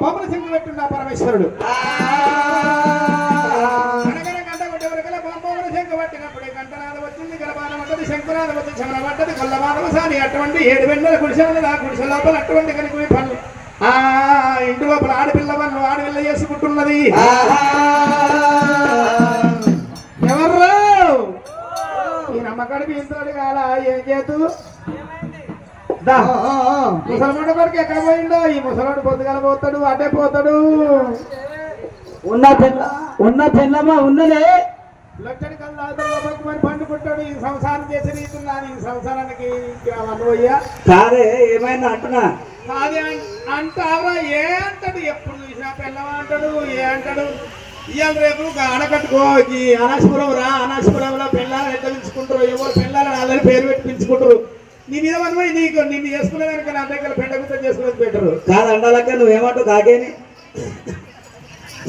పంపన శంకు పెట్టున్న పరమేశ్వరుడు శంకురాలు వచ్చి చమల పడ్డది కొల్లమానవ సాని అటువంటి 7 వెన్నెల గుడిసెల గుడిసె లోపల అటువంటి కనుక పనులు ఇంటి లోపల ఆడపిల్ల పనులు ఆడపిల్ల చేసుకుంటున్నది ఎవర్రా ఈ నమ్మకాడికి ఇంతడు కాల ఏం చేతు ముసలమాడు కొడుకు ఎక్కడ పోయిండో ఈ ముసలాడు పొద్దుగల పోతాడు అటే పోతాడు ఉన్న పెళ్ళమా ఉన్నదే లక్షడి కల్లా మరి పండుకుంటాడు ఈ సంసారం చేసి నీతున్నాను ఈ సంసారానికి అనువయ్యా కాదే ఏమైనా అంటున్నా కాదే అంటావా ఏ అంటాడు ఎప్పుడు చూసినా పిల్లవా అంటాడు ఏ అంటాడు ఇవాళ రేపు ఆడకట్టుకో ఈ అనాశపురం రా అనాశపురంలో పిల్లలు ఎట్లా పిలుచుకుంటారు ఎవరు పిల్లలు వాళ్ళని పేరు పెట్టి పిలుచుకుంటారు నీ మీద మనమై నీకు నిన్ను చేసుకునే కనుక నా దగ్గర పెండ గుర్త చేసుకునేది పెట్టరు కాదు అండాలక్క నువ్వేమంటావు కాకేని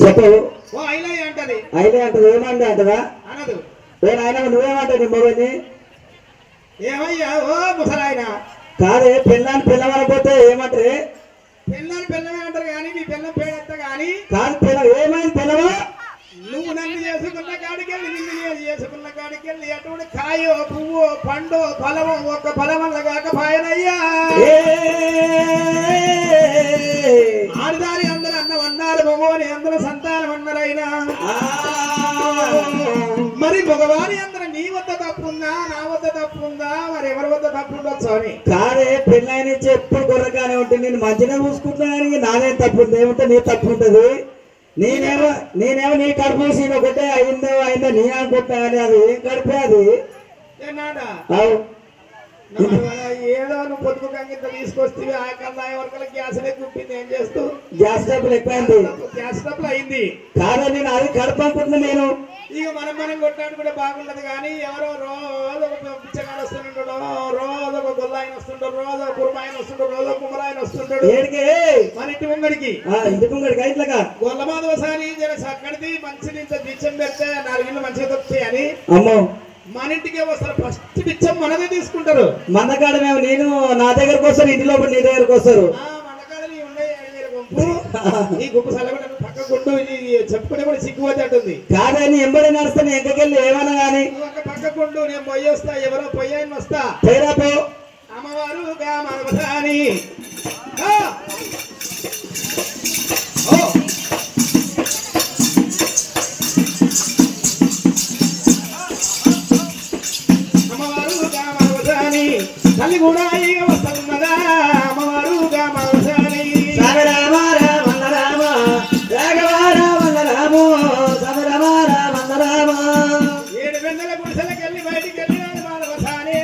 చెప్పు ఓ అయినా అంటది అయినా అంటది ఏమంటే అంటదా అనదు ఆయన నువ్వేమంటావు నీ మొబైల్ని ఏమయ్యా ఓ ముసలాయన కాదే పిల్లమనపోతే ఏమంటారే పిల్లమే అంటారు కానీ నీ పిల్లం పేడెత్త కానీ కాదు పిల్ల ఏమైంది పిల్లవా నువ్వు నన్ను చేసుకున్న కాడికెళ్ళి నిన్ను చేసుకున్న కాడికెళ్ళి అటువంటి కాయో పువ్వు పండు ఫలము ఒక్క ఫలం వల్ల కాకపాయనయ్యా ఆడిదారి అందరూ అన్నం అన్నారు మగవాని అందరూ సంతానం అన్నారైనా మరి మగవాని అందరూ నీ వద్ద తప్పుందా నా వద్ద తప్పుందా మరి ఎవరి వద్ద తప్పు ఉండొచ్చు అని కాదే పెళ్ళైన ఎప్పుడు గొర్రెగానే ఉంటుంది నేను మంచిగా చూసుకుంటున్నాను నాదేం తప్పు ఉంది ఏమంటే నీ తప్పు ఉంటుంది నేనేమో నీ కడుపు సీన్ ఒకటే అయిందో నీ అనుకుంటా అని అది ఏం కడుపే అది ఏదో నువ్వు పొదుపు కంగిత తీసుకొస్తే ఆ కల్లా ఎవరికల్లా గ్యాస్ గుప్పింది ఏం చేస్తూ గ్యాస్ డబ్బులు ఎక్కువైంది గ్యాస్ డబ్బులు అయింది కాదు నేను అది కడుపు అనుకుంటున్నా నేను ఇక మనం కొట్టాడు కూడా బాగుండదు కానీ ఎవరో రోజు ఒక పిచ్చగాడు వస్తుంటాడు రోజు ఒక గొల్లాయన వస్తుంటాడు రోజు ఒక కుర్మాయన వస్తుంటాడు రోజు ఒక కుమరాయన వస్తుంటాడు మన ఇంటి ముంగడికి ఇట్లా గొల్లమాదవసారి అక్కడిది మంచి ఇంత బిచ్చం పెడితే 4 ఇళ్ళు మంచిగా దొరుకుతాయి అని అమ్మో మన ఇంటికే వస్తారు ఫస్ట్ బిచ్చం మనదే తీసుకుంటారు మందకాడ మేము నేను నా దగ్గరకు వస్తాను ఇంటి లోపల నీ దగ్గరకు వస్తారు ఈ గుంపు సలబడి పక్క గుండు చెప్పుకునే కూడా సిగ్గుపోతుంది కాదని ఎంబడి నడుస్తాను ఎంకకెళ్ళి ఏమన్నా గానీ ఒక పక్క గుండు నేను పొయ్యి వస్తా ఎవరో పొయ్యాయని వస్తా పేరాపో అమ్మవారు గామని అమ్మవారు గామని తల్లి కూడా ఇక వస్తున్నదా అమ్మవారు గామని రామ రామ రామ రాఘవ రామ రామ రామ రామ రామ 7 వెన్నెల గుడిసెలకెళ్ళి బయటికి వెళ్ళినాడు మానవసాని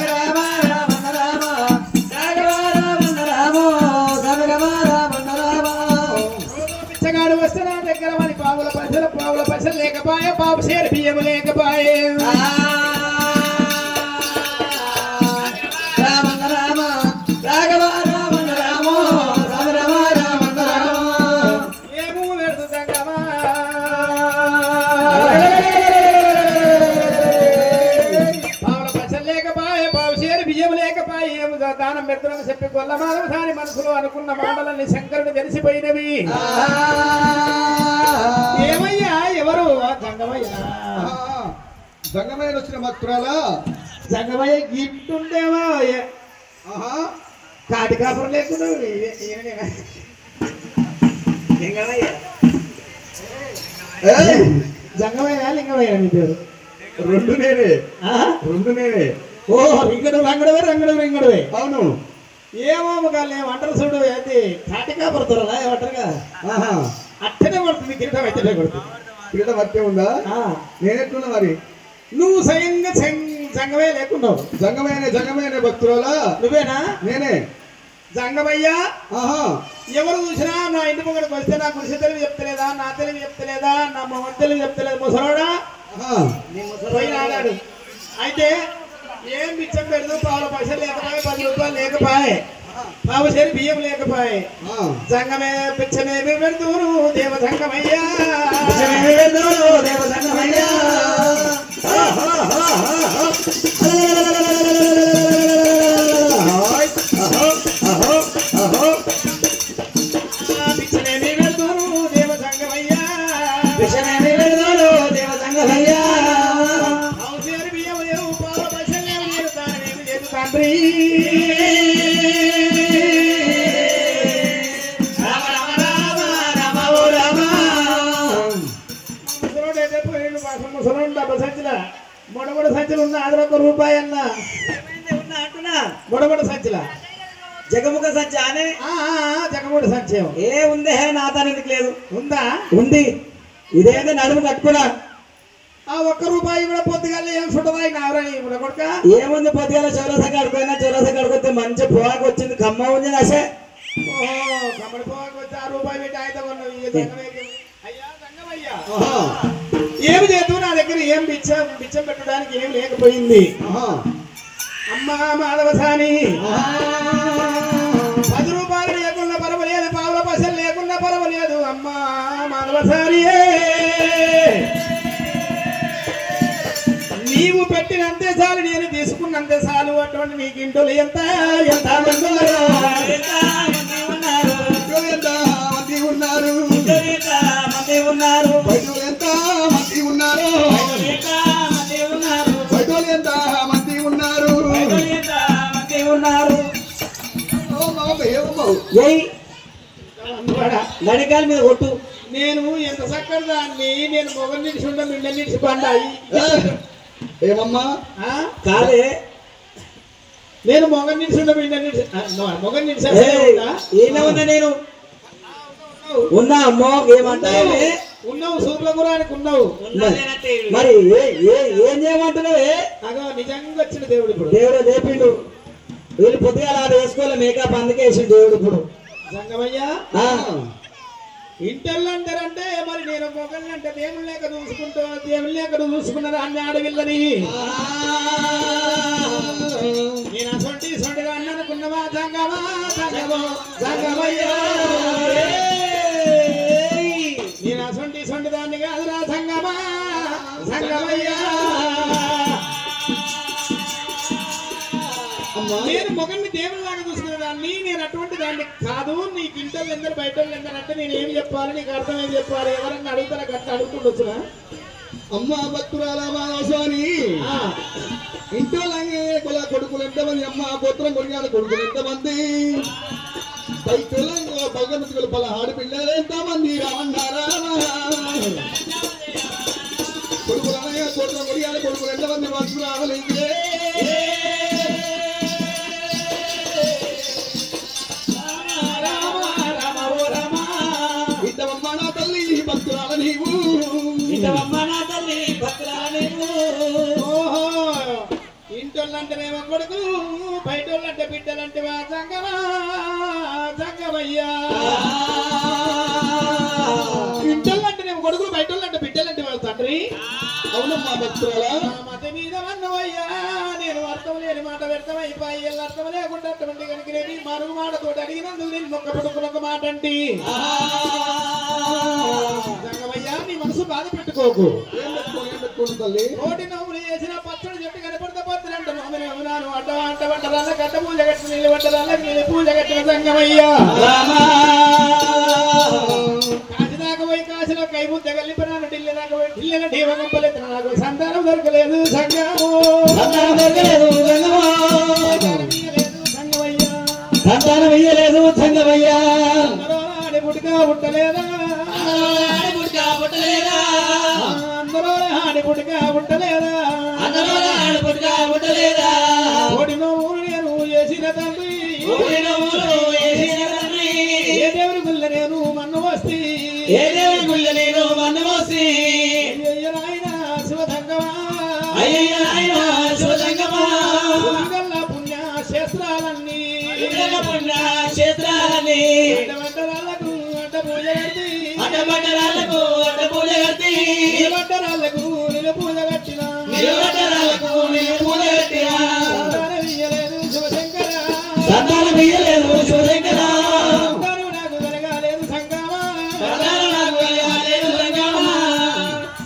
రామ రామ రామ రాఘవ రామ రామ రామ రామ పిచ్చగాడు వస్తే నా దగ్గర మరి పావుల పైసలు లేకపాయే పావు సేరు బియ్యం లేకపాయే దానం పెడుతున్నా చెప్పి గొల్లమాదవసాని మనసులో అనుకున్న మాటలన్నీ శంకరుడు తెలిసిపోయినవి ఏమయ్యా ఎవరు జంగమయ్య వచ్చిన భక్తురాలా జంగమయ్య గిట్టుండేవా కాటి కాపురం లేకుండా జంగమయ్య లింగమయ్య మీ పేరు రెండు నేనే ఓ రింగడువే అవును ఏమో కానీ ఏమంటారు చూడు ఏంటి కాటికా పడుతురా ఏమంటారుగా అట్టనే పడుతుంది కిరీటం అయితే కొడుతుంది కిరీటం అట్టే ఉందా నేనెట్లున్నా మరి నువ్వు స్వయంగా జంగమయ్య లేకున్నావు జంగమయ్యనే భక్తురాలా నువ్వేనా నేనే జంగమయ్యా ఎవరు చూసినా నా ఇంటి ముంగడికి వస్తే నా గుడిసె తెలివి చెప్తలేదా నా తెలివి చెప్తలేదా నా మొహం తెలివి చెప్తలేదు ముసలోడా నీ ముసలోయి ఆడాడు అయితే ఏం బిచ్చం పెడదు పావుల పైసలు లేకపోయే 10 రూపాయలు లేకపోయే పావు సేరు బియ్యం లేకపోయే జంగమే పిచ్చమేమి పెడుతూరు దేవ జంగమయ్యా తండ్రి ముసలోడు డబ్బ సంచుల బొడబొడ సంచులు ఉన్న అది ₹1 అన్న బొడబొడ సంచుల జగముఖ సంచి అనే జగముడి సంచయం ఏ ఉందే నా తనకి లేదు ఉందా ఉంది ఇదేంటే నడుము కట్టుకున్నా ఆ ₹1 కూడా పొద్దుగాల ఏం చుట్టదా నావరాని కొడుక ఏముంది పొద్దుగాల చౌరస కడుకోయినా చౌరస కడుకొస్తే మంచి పోవాకు వచ్చింది కమ్మ ఉంది నసే కమ్మడి పోవాకు వచ్చి ₹1 పెట్టి ఆయన కొన్నావు అయ్యా రంగమయ్యా ఏమి చేద్దు నా దగ్గర ఏం బిచ్చం పెట్టడానికి ఏం లేకపోయింది అమ్మా మాధవసాని ₹10 లేకుండా పర్వాలేదు పావుల పైసలు లేకుండా పర్వాలేదు అమ్మా మాధవసాని నీవు పెట్టినంతే చాలు నేను తీసుకున్నంతే చాలు అటువంటి నీకు ఇంట్లో ఎంత మంది ఉన్నారు గడికాల మీద కొట్టు నేను ఎంత చక్కటి దాన్ని నేను మొగలు నిలిచి ఉండ మిండలు నిలిచి పండాయి ఏమమ్మా కాదే నేను మొగలు నిలిచి ఉండ మిండలు నిలిచి మొగలు నిలిచి ఏనా ఉన్నా నేను ఉన్నా అమ్మో ఏమంటావే ఉన్నావు సూర్యపురానికి ఉన్నావు మరి ఏం చేయమంటున్నావే అగో నిజంగా వచ్చిన దేవుడు ఇప్పుడు దేవుడు లేపిండు వీళ్ళు పొద్దుగా అలా వేసుకోలే మేకప్ అందుకే వేసిండు దేవుడు ఇప్పుడు సంగమయ్యా ఇంటర్లు అంటారంటే మరి నేను మొగల్ని అంటే దేవుని లేక చూసుకుంటూ దేవుని లేక చూసుకున్నారు అన్ని ఆడవిల్లని నేను సొంటిగా అన్ననుకున్నవా సంగమయ్యా నేను సొంటి దాన్ని కాదురా సంగమయ్యా నేను మొగల్ని దేవునిలాగా చూసుకునే దాన్ని నేను అటువంటి దాన్ని కాదు నీకు ఇంటర్లు ఎందరు బయట ఎందరంటే నేను ఏం చెప్పాలి నీకు అర్థమేం చెప్పాలి ఎవరన్నా అడుగుతారా గట్ట అడుగుతుండొచ్చునా అమ్మ భక్తురాల మానవాని ఇంట్లో కొడుకులు ఎంతమంది అమ్మ గోత్రం కొడియాల కొడుకులు ఎంతమంది పైకలు పల ఆడపిల్లలు ఎంతమంది రామన్నారా కొడుకులు అనగా గోత్రం కొడియాల కొడుకులు ఎంతమంది భక్తురాలు ఇంతవమ్మ నా తల్లి భక్తురాల నీవు ఇంటోళ్ళంటేనేమో కొడుకు బయటోళ్ళంటే బిడ్డలంటే సంగమయ్యా ఇంటోళ్ళంటేనేమో కొడుకులు బయటోళ్ళంటే బిడ్డలంటే తండ్రి అవునమ్మా భక్తురాల మత మీద వన్నవయ్యా నేను అర్థం లేని మాట వ్యర్థమైపోయి అర్థం లేకుండా అటువంటి కనుక మరుగు మాటతో అడిగినందుకు నేను మొక్క పడుకున్న మాట అంటే సంగమయ్యా నీ మనసు బాధ పెట్టుకోకు తల్లి కోటి నవ్వులు చేసిన పచ్చడి చెట్టు కనపడతా పోతున్నంట నవ్వునాను అడ్డ పట్టరాళ్ళ గడ్డ పూజ కట్టిన నీళ్ళు పట్టరాళ్ళ నీళ్ళు పూజ కట్టిన సంగమయ్యా కాశీదాకా పోయి కాశీలో కైముద్ద కలిపినాను ఢిల్లీ దాకా పోయి ఢిల్లీలో ఢీవ గంపలేదు నాకు సంతానం దొరకలేదు సంగమయ్యా సంతానం ఇయ్యలేదు సంగమయ్యా పుట్టుక పుట్టలేదా అందరూ ఆడి పుట్టుక పుట్టలేదా కోటి నవ్వులు నేను చేసిన తండ్రి ఏ దేవుడి గుళ్ళ నేను మన్ను వస్తి అయ్యయ్యనాయన శివధంగమా పుణ్య క్షేత్రాలన్నీ అడ్డబడ్డరాళ్ళకు అడ్డ పూజ కట్టి నిలబడ్డరాళ్ళకు నిల పూజ కట్టిన సంతానం ఇయ్యలేదు శివశంకర సంతానం నాకు కలగాలేదు సంగమా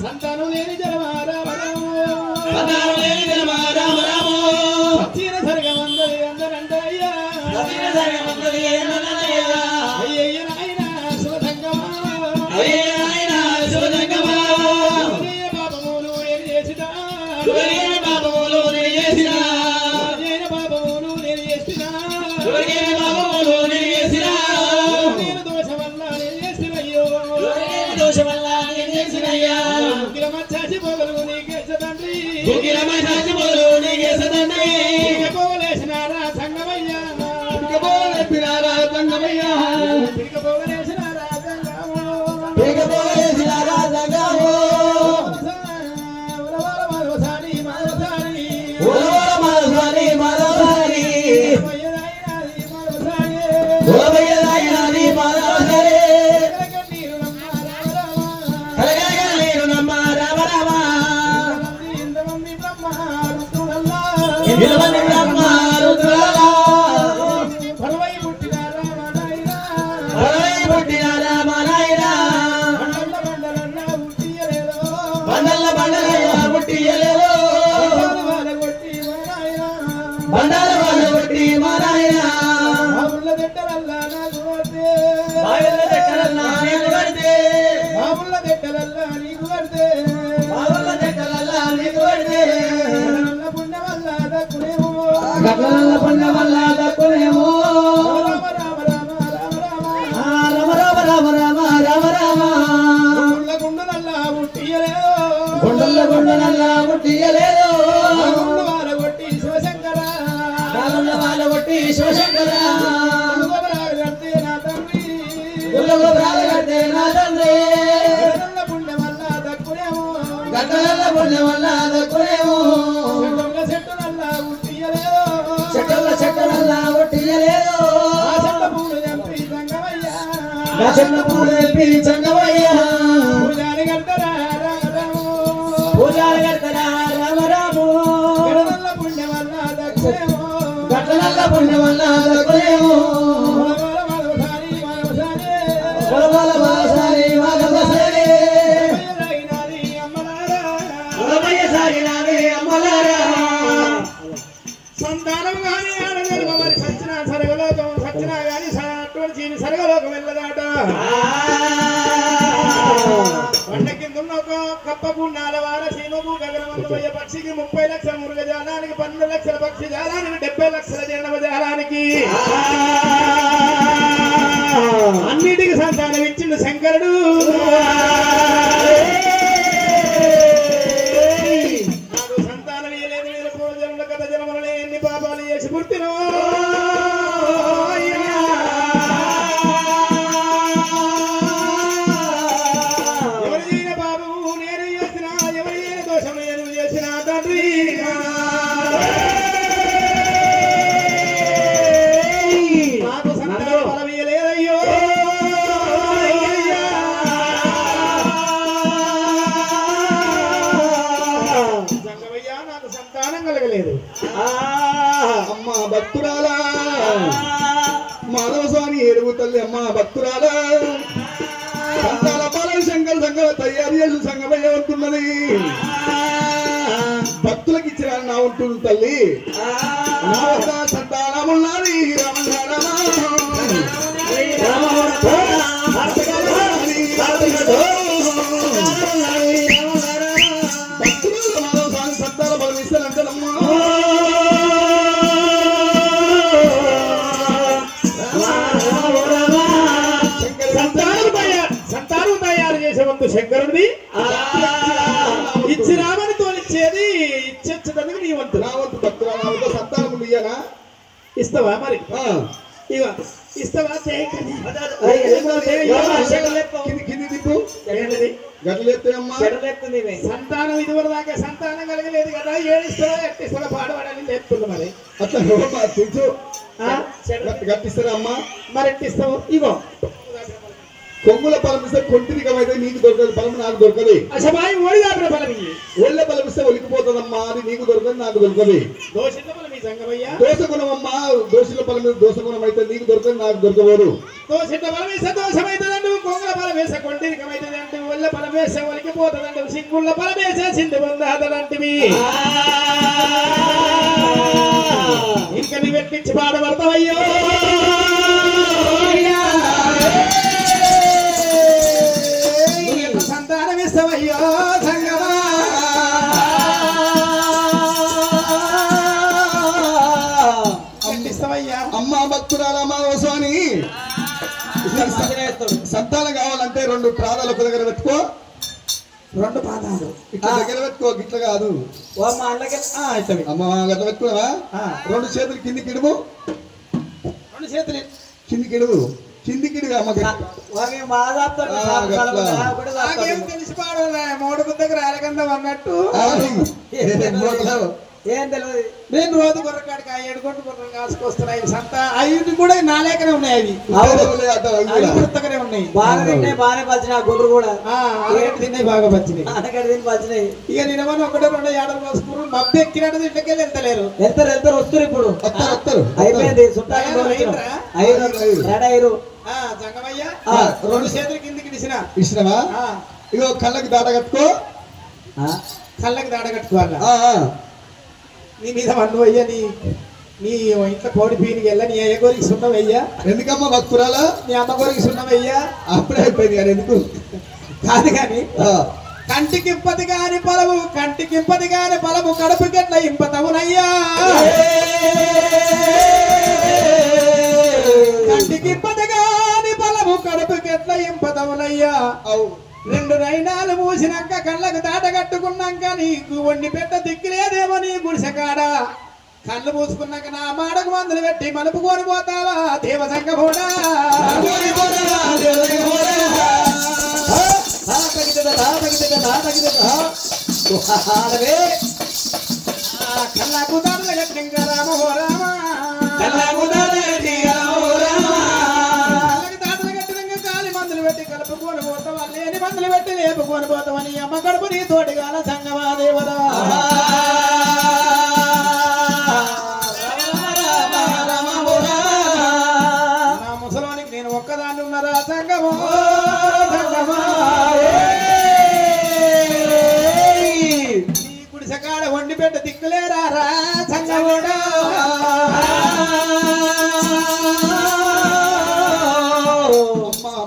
సంతానం లేని జనమారామరాము చీర సరిగా అందరి అందరంటే అయ్యా అయ్యయ్య నాయన శివధంగమా పాపములు నేను చేసిన నిలవని బ్రహ్మ రుద్రాలా పరవై పుట్టిన రామనాయనా పరవై పుట్టిన రామనాయనా బండల బండలయ్య పుట్టియలేదో బండాల వాళ్ళ కొట్టి మా నాయనా మాముళ్ళ దెట్టలల్లా నాకు పడితే బాయల దగ్గరన్నా నీకు పడితే మాముళ్ళ దెట్టలల్లా నీకు పడితే బావల దగ్గరల్లా నీకు పడితే నల్ల పుణ్య వల్ల దక్కునేమో గట్లల్ల పుణ్య వల్ల దక్కునేమో రామ రామ రామ రామ రామ రామ రామ రామ రామ రామ గుండ్ల గుండలల్లా పుట్టియలేదో గుండల్ల గుండలల్లా పుట్టియలేదో గుండు వాళ్ళ కొట్టి శివశంకర రామన్న వాళ్ళ కొట్టి శివశంకర గురుగోబరాలు కడితే నా తండ్రి గుల్లగోబరాలు కడితే నా తండ్రి నల్ల పుణ్య వల్ల దక్కునేమో గట్లల్ల పుణ్య వల్ల దక్కునేమో చెట్టునల్లా పుట్టియలేదో చెట్టల్ల చెట్టనల్లా పుట్టియలేదో ఆ చెట్ల పూలు తెంపి సంగమయ్యా నా చెట్ల పూలు తెంపి చంగవయ్యా పూజారి కడతారా రామ రాము పూజారి కడతారా రామ రాము గడనల్ల పుణ్య వల్ల దక్కునేమో గట్లల్ల పుణ్య వల్ల దక్కునేమో వరవర వరవసారి వరవసారి పొలవల వాసారి వాగవసారి రాగినాది అమ్మలారా ఉలమయ్య సాగినాది అమ్మలారా సంతానం గాని ఆడగలుగ మరి సచ్చిన సరగలోకం సచ్చినా గాని అటువంటి చీని సరగలోకం వెళ్ళదాట కొండ కింద ఉన్న ఒక కప్ప పున్నాల వార సీమకు గగనమందు పోయే పక్షికి 30 లక్షల మురుగ జాలానికి 12 లక్షల పక్షి జాలానికి 70 లక్షల జనమ జాలానికి అన్నిటికి సంతానం ఇచ్చిండు శంకరుడు నాకు సంతానం ఇయ్యలేదు మీరు పూర్వజన్మల కథ జన్మలలో ఎన్ని పాపాలు చేసి పుట్టినో ఎవరు చేయన పాపము నేను చేసిన ఎవరు చేయన దోషము నేను చేసిన తండ్రి నాకు సంతాన ఫలం ఇయ్యలేదయ్యో సంగమయ్యా నాకు సంతానం కలగలేదు అమ్మ భక్తురాలా మాధవ స్వామి ఏడుగు తల్లి అమ్మ భక్తురాలా సంతాన పాలన శంకర సంఘం తయారు చేసి సంఘమయ్య ఉంటున్నది భక్తులకు ఇచ్చిన నా ఉంటుంది తల్లి నా వద్ద సంతానమున్నది భక్తురాల మాధవ స్వామి సంతాన బలం ఇస్తానంటానమ్మా సంతానం తయారు చేసే వంతు శంకరుడిది ఇచ్చి రామని తోలిచ్చేది ఇచ్చేదందుకు నీ వంతు నా వంతు భక్తురాల నా వద్ద సంతానములు ఇయ్యనా ఇస్తావా మరి ఇక ఇస్తావా కింది దిక్కు గట్లెత్తే అమ్మా సంతానం ఇదివరకు దాకా సంతానం కలగలేదు కదా ఏడిస్తావా ఎట్టిస్తావా పాడవాడని లేపుతుంది మరి అట్లా తెలుసు గట్టిస్తారా అమ్మా మరి ఎట్టిస్తావు ఇగో కొమ్ముల బలం ఇస్తే కొంటిరికమైతే నీకు దొరకదు బలం నాకు దొరకదు అసమాయి ఓడిగాపిన బలం ఇయ్యి ఒళ్ళ బలం ఇస్తే ఒలికిపోతుందమ్మా అది నీకు దొరకదు నాకు దొరకదు దోషిత బలం ఈ సంగమయ్యా దోషగుణం అమ్మా దోషుల బలం మీద దోషగుణం అయితే నీకు దొరకదు నాకు దొరకబోదు దోషిత బలం వేసే దోషమైతుందండి కొంగుల బలం వేసే కొంటిరికమైతుందంటే ఒళ్ళ బలం వేసే ఒలికిపోతుందంటే సింగుళ్ళ బలం వేసే సింధు పొందాదంటివి ఇంకా నీ వెట్టించి పాడబడతావయ్యో సంతానం ఇస్తావయ్యో సంగమా ఇస్తావయ్యా అమ్మా భక్తురాల మాధవస్వామి సంతానం కావాలంటే 2 ప్రాణాలు ఒక దగ్గర పెట్టుకో 2 పాదాలు ఇట్లా దగ్గర పెట్టుకో గిట్ల కాదు అమ్మ గట్ల పెట్టుకోవా 2 చేతులు కిందికి ఇడుము 2 చేతులు కిందికి ఇడుము కిందికి ఇడుగా అమ్మ నాకేం తెలిసి పాడు 3 దగ్గర అరగందం అన్నట్టు ఏం తెలియదు. నేను రోజు గొర్రెకాడికి 7 గొడ్లు గొర్రెలు కాసుకొస్తున్నాయి సంత అవి కూడా నా లేకనే ఉన్నాయి. అవి కొత్తగానే ఉన్నాయి. బాగా తిన్నాయి, బాగానే పచ్చినాయి. ఆ గుడ్రు కూడా తిన్నాయి, బాగా పచ్చినాయి. అనకడ తిని పచ్చినాయి. ఇక నిన్నమని 1-2 ఏడలు కోసుకున్నారు. మబ్బు ఎక్కినట్టు ఇంటికెళ్ళి వెళ్తలేరు. వెళ్తారు వస్తారు. ఇప్పుడు అయిపోయింది. చుట్టాలు జంగమయ్య 2 చేతుల కిందికి ఇచ్చినవా? ఇగో కళ్ళకి దాట కట్టుకో. కళ్ళకి దాట కట్టుకోవాలా? నీ మీద వండు అయ్యా. నీ ఇంట్లో కోడి పీనికి వెళ్ళ. నీ అయ్య గోరికి సున్నం అయ్యా. ఎందుకమ్మా భక్తురాలా? నీ అమ్మ గోరికి సున్నం అయ్యా. అప్పుడే అయిపోయింది కానీ ఎందుకు కాదు కానీ కంటికింపది కాని పొలము, కంటికింపది కాని పొలము కడుపుకెట్ల ఇంపతవునయ్యా. కంటికింపది కాని పొలము కడుపుకెట్ల ఇంపతవునయ్యా. 2 నైనాలు మూసినాక కళ్ళకు దాట కట్టుకున్నాక నీకు వండి పెట్ట దిక్కులేదేమో నీ గుడిసెకాడ. కళ్ళు మూసుకున్నాక నా మాడకు మందులు పెట్టి మలుపు కోరిపోతావా దేవ సంగమోడా. కళ్ళకు దాడులు కట్టింక రామో రామ, కళ్ళకు దాడులు కట్టినాక కాలి మందులు పెట్టి కలుపుకొని పోతావా, లేని మందులు పెట్టి లేపుకొని పోతావని అమ్మ కడుపు నీ తోటిగాల సంగమా దేవరా. నా ముసలానికి నేను ఒక్కదాన్ని ఉన్నారా సంగమో సంగమా. నీ గుడిసెకాడ వండి పెట్ట దిక్కులేరా సంగమోడా.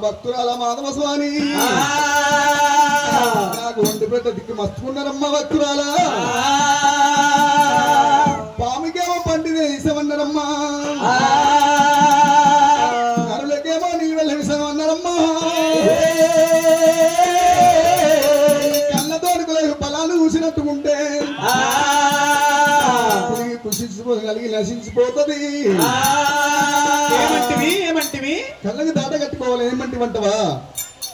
భక్తురాల మాధవ స్వామి నాకు వండి పెట్ట దిక్కు మస్తుకున్నారమ్మా. భక్తురాల పాముకేమో పండిన ఇసమన్నారమ్మా, నరులకేమో నీళ్ళ విసమన్నారమ్మా. కళ్ళ తోడుకులకు పొలాలు చూసినట్టుకుంటే కలిగి నశించిపోతుంది. ఏమంటివి కళ్ళకి దాట కట్టుకోవాలి. ఏమంటివంటవా?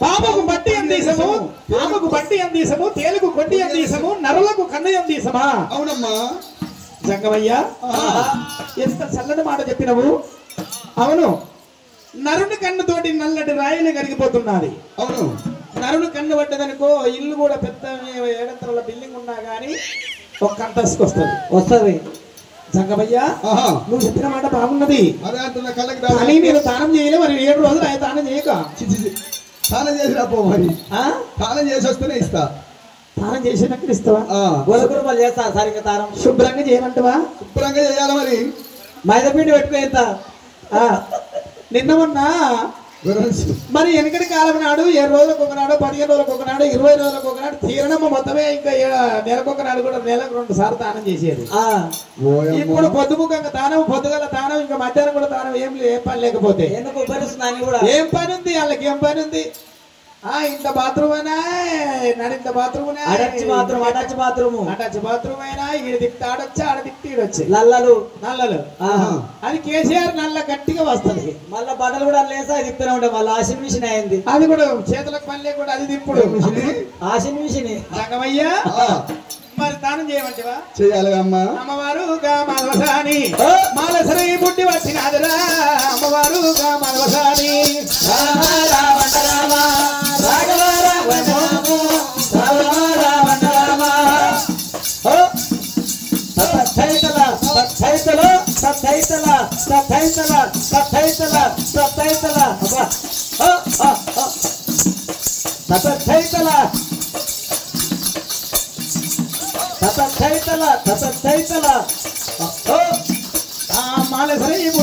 పాముకు బట్టి అందీసము, పాముకు బట్టి అందీసము, తేలుకు కొట్టి అందీసము, నరులకు కన్ను అందీసమా. అవునమ్మా. జంగమయ్య ఎంత చల్లని మాట చెప్పినవు. అవును, నరుని కన్నుతోటి నల్లటి రాయిని కరిగిపోతున్నది. అవును, నరుని కన్ను పడ్డదనుకో ఇల్లు కూడా పెద్ద 7 బిల్డింగ్ ఉన్నా గానీ ఒక అంతస్తుకు వస్తుంది. జంగమయ్య నువ్వు చెప్పిన మాట బాగున్నది. కానీ నేను దానం చేయలే. మరి 7 రోజులు ఆయన దానం చేయక స్నానం చేసి రాపో. మరి స్నానం చేసి వస్తేనే ఇస్తా. దానం చేసినప్పుడు ఇస్తావా? గోలకురుమలు చేస్తా. సరిగ్గా తానం శుభ్రంగా చేయమంటావా? శుభ్రంగా చేయాలి. మరి మైదాపిండి పెట్టుకో. నిన్న మొన్న మరి వెనకటి కాలం నాడు 7 రోజులకు ఒకనాడు, 15 రోజులకు ఒకనాడు, 20 రోజులకు ఒకనాడు తీరణమ్మ మొత్తమే ఇంకా నెలకొకనాడు కూడా నెలకు 2 సార్లు దానం చేసేది. ఇప్పుడు పొద్దుముఖంగా దానం, పొద్దుగల దానం, ఇంకా మధ్యాహ్నం కూడా దానం. ఏం పని లేకపోతే ఏం పని ఉంది వాళ్ళకి? ఏం పని ఉంది? ఇంత బాత్రూమ్ అయినా నడింత బాత్రూమ్ అటాచ్ బాత్రూమ్ అయినా ఈడ దిక్కు ఆడొచ్చు, ఆడ దిక్కు ఈడొచ్చు. నల్లలు అది కేసీఆర్ నల్ల గట్టిగా వస్తుంది. మళ్ళా బట్టలు కూడా లేసా తిప్పుతూనే ఉంటాయి. మళ్ళీ ఆశిన్ మిషన్ అయింది. అది కూడా చేతులకు పని లేకుండా అది తిప్పుడు ఆశిన్ మిషన్. రంగమయ్యా మరి దానం చేయమంటవా? చేయాలి అమ్మా. అమ్మవారు మాధవసాని మాలసరి బుడ్డి వచ్చినాదురా. అమ్మవారు మాధవసాని మాలసరి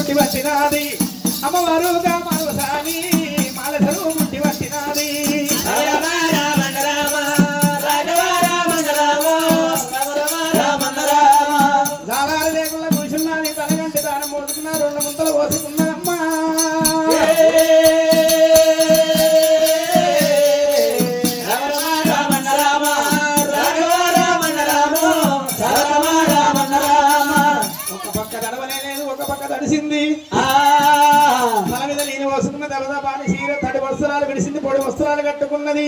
బుడ్డి వచ్చినాది. అమ్మవారు మాధవసాని మాలసరు బుడ్డి వచ్చినాది. జాలాలు లేకుండా కూర్చున్నది. తనగంటి దానం పోసుకున్నా, 2 ముంతలు పోసుకున్నామ్మా. ఒక పక్క తడవలేదు, ఒక పక్క తడిసింది. తల మీద నీళ్ళు పోసుకున్న దెబ్బ పాని చీర తడి వస్త్రాలు విడిసింది, పొడి వస్త్రాలు కట్టుకున్నది.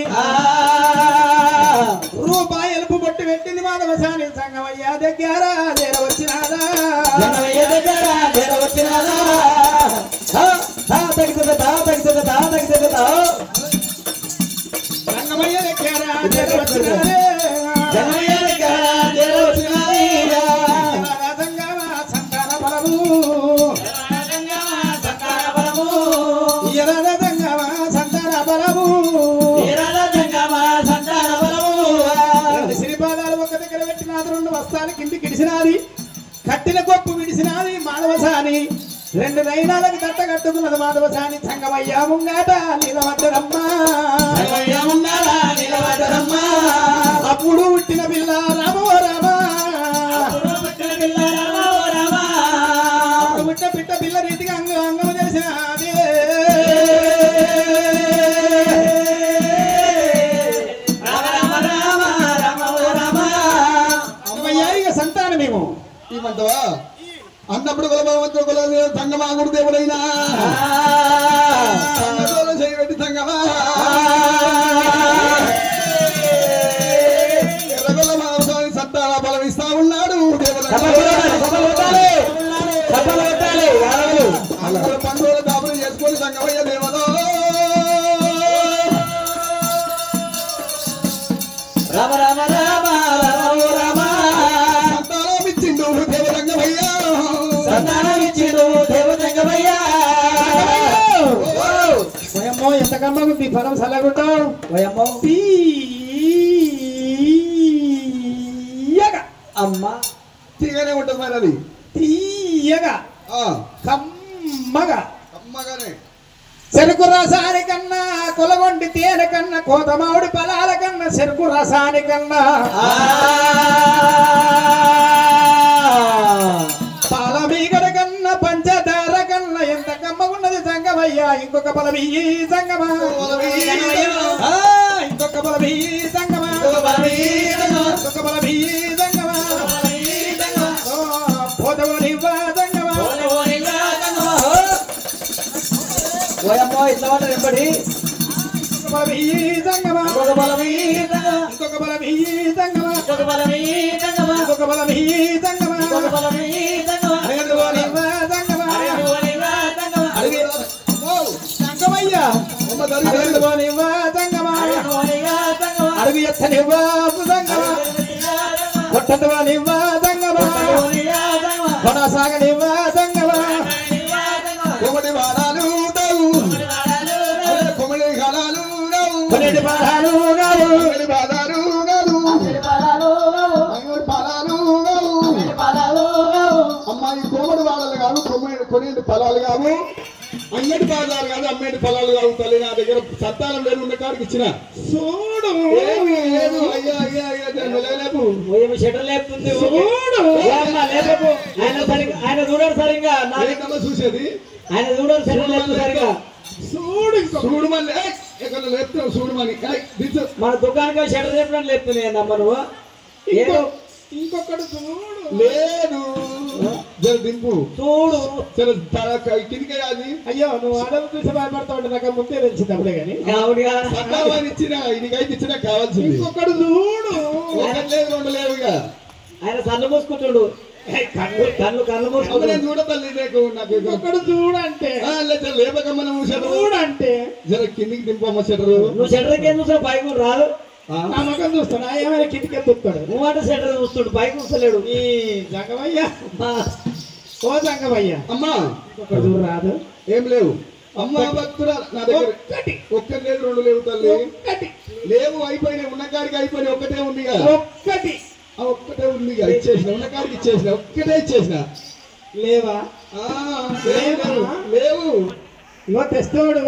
రూపాయి ఎలుపు బొట్టు పెట్టింది. మాధవసాని సంగమయ్య దగ్గర వచ్చినాదా సంగమయ్య దగ్గర వచ్చినాదే సంతాన బలము శ్రీపాదాలు ఒక దగ్గర పెట్టినాది 2 వస్తాలు కిందికి ఇడిసినాది కట్టిన గొప్పు విడిసినాది మాధవసాని 2 నయనాలకు తట్ట కట్టుకున్నది మాధవసాని సంగమయ్య ముంగాట నిలబడ్డరమ్మా అప్పుడు పుట్టిన పిల్ల రామో రామా పుట్టిన పిట్ట పిల్ల రీతిగా అంగము తెలిసినది సంతానమేమో ఏమంటావా అన్నప్పుడు కులభగవంతుడు కుల సంగమా గురుదేవుడైనా చేయబెట్టి సంగమా ఎర్రగొల్ల మానవసాని సంతాన బలం ఇస్తా ఉన్నాడు పండుగల దాపులు చేసుకొని సంగమయ్య దేవదో రామ రామ రామ రామ వయమ్మో ఎంత కమ్మగుంది ఫలం సలగుంటావు వయమ్మో తీయగా అమ్మ తీయగానే ఉంటుంది మరి అది తీయగా కమ్మగా అమ్మగానే చెరుకు రసాని కన్నా కొలగొండి తేనె కన్నా కోతమావుడి ఫలాల కన్నా చెరుకు రసాని కన్నా పాలమీగడ కన్నా పంచదార కన్నా ఎంత కమ్మగున్నది సంగమయ్యా ఇంకొక బలమీ సంగమా ఇంకొక బలమీ సంగమా ఇంకొక బలమీ సంగమా పోదవనివ్వా సంగమా ఓయమ్మో ఇట్లా వాటర్ ఎంబడి బలమీ సంగమా ఇంకొక బలమీ ఇంకొక బలమీ సంగమా ఇంకొక బలమీ ఇంకొక బలమీ సంగమా ఇంకొక బలమీ అడగనివ్వా సంగమా సంగమయ్యా అడగనివ్వా సంగమా అడుగు ఎత్తనివ్వా సంగమా కొట్టనివ్వా సంగమా కొనసాగనివ్వా సంగమా కొమటి బాణాలు కొమటి గాలాలు కొన్నిటి పాదాలు గారు కొమటి బాధాలు అమ్మాయి కోమడి వాడలు కాదు కొనేటి ఫలాలు కావు అమ్మేటి బాధాలు కాదు అమ్మేటి ఫలాలు కావు తల్లి నా దగ్గర సంతానం లేని ఉన్న కాడికి ఇచ్చిన చూడు అయ్యా అయ్యా అయ్యా లేపు షటర్ లేపుతుంది చూడు ఆయన చూడరు సరిగ్గా ఏంటమ్మా చూసేది ఆయన చూడరు షటర్ లేపు సరిగ్గా చూడు చూడమని ఎక్కడ లేపుతావు చూడమని మన దుకాణంలో షటర్ లేపడం లేపుతున్నాయి అమ్మ నువ్వు ఏదో ఇంకొకటి చూడు లేదు జర దింపు చూడు కిందికే అది అయ్యో నువ్వు ఆడలు చూసి భయపడతా ఉంటే నాకు ముందే తెలిసింది అప్పుడే కానీ కావుడిగా సంతానం ఇచ్చిన ఇదికైతే ఇచ్చినా కావాల్సింది ఇంకొకటి చూడు ఒకటి లేదు రెండు లేవుగా ఆయన కళ్ళు మూసుకుంటుడు కళ్ళు కళ్ళు కళ్ళు మూసుకుంటాడు నేను చూడతల్లి నీకు నాకు ఇంకొకటి చూడంటే లేపక మనం చూడంటే జర కిందికి దింపమ్మ షటరు నువ్వు షటర్కి ఏం చూసావు పైకి రాదు నా ముఖం చూస్తాడు ఏమైనా కిటికీ ఎత్తుతాడు నువ్వు అంటే షటర్ చూస్తుడు పైకి చూస్తలేడు ఈ జంగమయ్యా ఓ జంగమయ్యా అమ్మా ఇంకొకటి చూడు రాదు ఏం లేవు అమ్మ భక్తురా నా దగ్గర ఒక్కటి లేదు రెండు లేవు తల్లి లేవు అయిపోయినాయి ఉన్న కాడికి అయిపోయినాయి ఒక్కటే ఉంది ఒక్కటే ఉంది ఇచ్చేసిన ఉన్న కాడికి ఇచ్చేసిన ఒక్కటే ఇచ్చేసిన లేవా లేవు ఇగో తెస్తాడు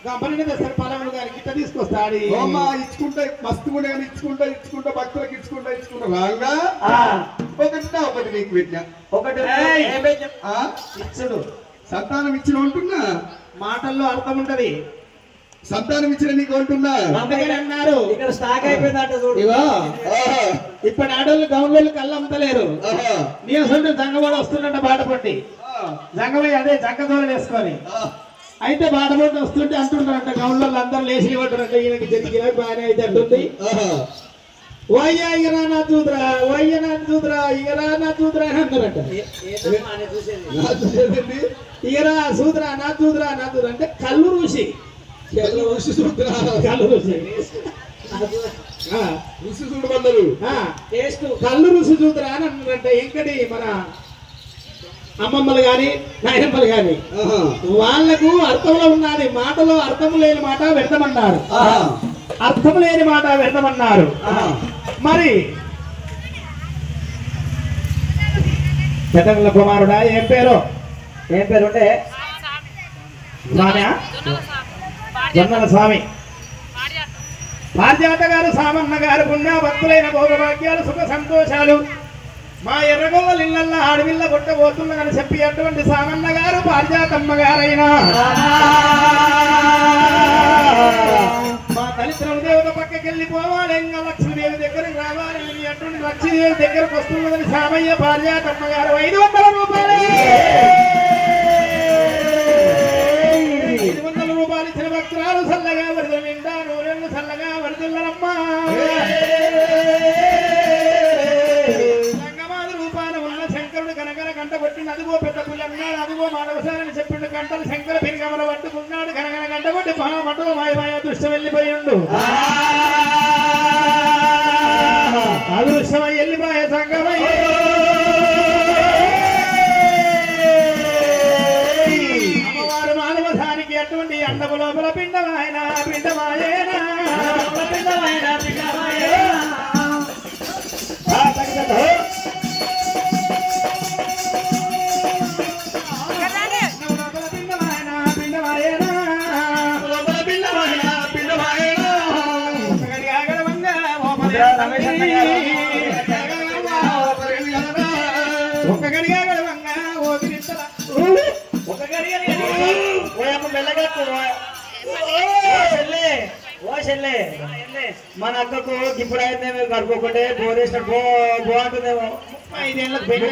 గంపని తెస్తాడు పలవులు గారి గిట్ట తీసుకొస్తాడు అమ్మా ఇచ్చుకుంటా మస్తు కూడా ఇచ్చుకుంటా భక్తులకు ఇచ్చుకుంటా రాగా ఒకటి నీకు పెట్టినా ఒకటి ఇచ్చుడు సంతానం ఇచ్చిన ఉంటున్నా మాటల్లో అర్థం ఉంటది సంతానం ఇచ్చిన నీకు ఉంటున్నా అందుకని అన్నారు ఇక్కడ స్టాక్ అయిపోయిందంట చూడు ఇగో ఇప్పుడు ఆడోళ్ళు గౌన్లోళ్ళు కళ్ళు అమ్ముతలేరు నీ అసలు జంగవాడు వస్తున్నట్ట బాటపట్టి జంగమయ్య అదే జంగదోళన వేసుకొని అయితే బాటపట్టి వస్తుంటే అంటుంటారంట గౌన్లో అందరూ లేచి పడ్డారంట ఈయనకి జరిగిన బాగానే అయితే అంటుంది వయ్య ఇగరా నా చూద్రా వయ్య నా చూద్రా ఇగరా నా చూద్రా అని అన్నారట. ఇగరా చూద్రా నా చూద్రా నా చూద్రా అంటే కళ్ళు ఋషి కళ్ళు ఋషి రుచి చూడమన్నారు. కళ్ళు రుచి చూద్రా అని అన్నారంటే ఇంకటి మన అమ్మమ్మలు గాని నాయనమ్మలు గాని వాళ్లకు అర్థంలో ఉన్నది మాటలో అర్థం లేని మాట వ్యర్థమన్నారు. అర్థం లేని మాట వ్యర్థమన్నారు. మరి పెద్దల కుమారుడా ఏం పేరు అంటే జొన్నల స్వామి పార్జాత గారు సామన్న గారు పుణ్య భక్తులైన భోగభాగ్యాలు సుఖ సంతోషాలు మా ఎర్రగోళ్ళ ఇళ్ళల్లో ఆడవిల్ల కొట్టబోతుందని చెప్పి అటువంటి సామన్న గారు పార్జాతమ్మ గారైనా మా దళితుల దేవత పక్కకి వెళ్ళిపోవాలి ఇంకా లక్ష్మీదేవి దగ్గరికి రావాలి అటువంటి లక్ష్మీదేవి దగ్గరకు వస్తున్నదని సామయ్య పార్జాతమ్మ గారు 500 రూపాయలు 500 రూపాయలు ఇచ్చిన భక్తురాలు చల్లగా వరద నిండా నూరెళ్ళు చల్లగా వరదల్లమ్మా సంగమాది రూపాన ఉన్న శంకరుడు కనకన గంట కొట్టింది. అదిగో పెద్ద పుల్లన్నాడు అదిగో మానవసారని చెప్పిండు గంటలు శంకర పెరిగమల పట్టుకున్నాడు కనకన గంట కొట్టి మటో మాయ దృష్టం వెళ్ళిపోయిండు. అదృష్టమై వెళ్ళిపోయే సంగమై అమ్మవారు మానవసానికి అటువంటి అండము లోపల పిండమాయన పిండమాయేనా ఒక గడిగా గడవంగా ఒక గడిగా మన అక్కకు ఇప్పుడు అయితే మీరు కడుకోకుంటే బోరేసినట్టు బాగుంటుందేమో. 35 ఏళ్ళకి పెళ్ళి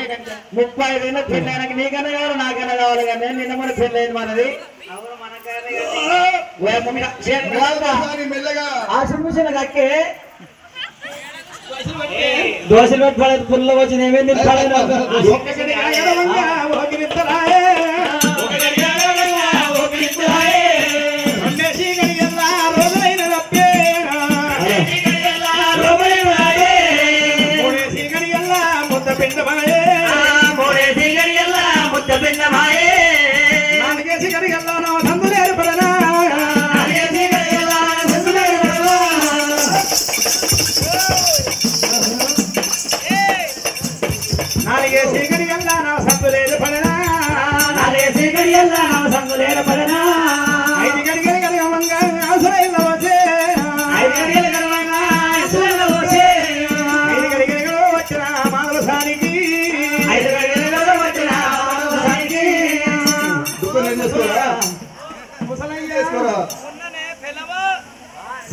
35 ఏళ్ళకి పెళ్ళి ఆయనకి నీకన్నా కావాలి నాకన్నా కావాలి కానీ నిన్న మన పెళ్ళి అయింది మనది. ఆశ్రమించిన అక్కే దోశలు పెట్టి పడేది పుల్ల వచ్చింది ఏమేమి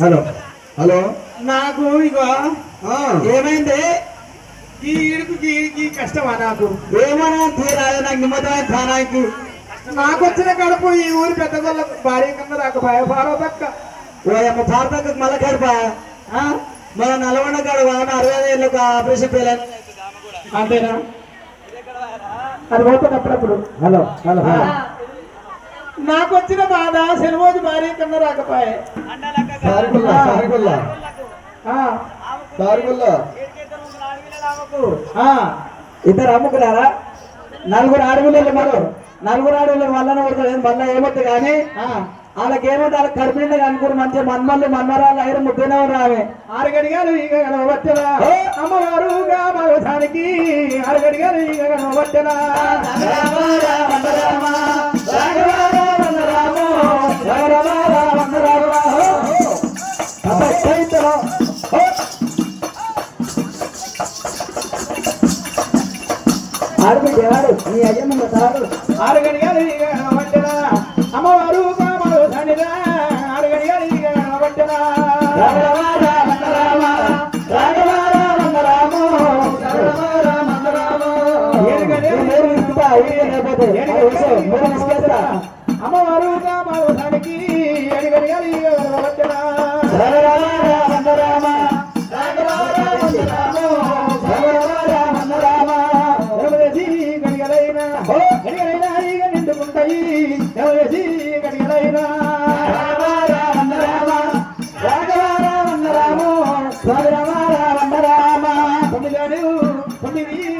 హలో హలో నాకు ఇగో ఏమైంది ఈ ఇడుకు కష్టమా నాకు ఏమన్నా తీరాలి నాకు నిమ్మదమైన స్థానానికి నాకు వచ్చిన కడుపు ఈ ఊరి పెద్దగొల్ల భార్య కన్నా నాకు భారతక్క ఓయమ్మ భారతకు మళ్ళా కడప మన నల్గొండ కడప 65 ఏళ్ళకు ఆపరేషన్ పేరు అంతేనా అది పోతుంది అప్పుడప్పుడు. హలో హలో నాకు వచ్చిన బాధ సెలవుజు భార్య కన్నా రాకపోయే ఇద్దరు అమ్ముకున్నారా? 4 ఆడపిల్లలు మరో 4 ఆడపిల్లలు మళ్ళీ కొడతారు మళ్ళీ ఏమవుతుంది కానీ వాళ్ళకి ఏమవుతుంది వాళ్ళకి కడుపుండే అనుకుని మంచిగా మన్మల్ని మన్మరాలు అయిన ముద్దనే రావే 6 గడిగాలు ఈగ వచ్చరా అమ్మవారు మాసానికి 6 గడిగాలు ఈగ వచ్చరా ఆడబిడ్డాడు నీ అయ్యమ్మ సారు 6 గడిగాలు ఈగ వచ్చరా అమ్మవారు మాసానిరా 6 గడిగాలు ఈగ వచ్చరా అమ్మవారు మాసానికి 7 గడిగాలు ఈగ వచ్చరా తొమ్మిదైనా ఇక నిండుకుంటాయి ఎవరేసి గడిగలైనా రామ తొమ్మిది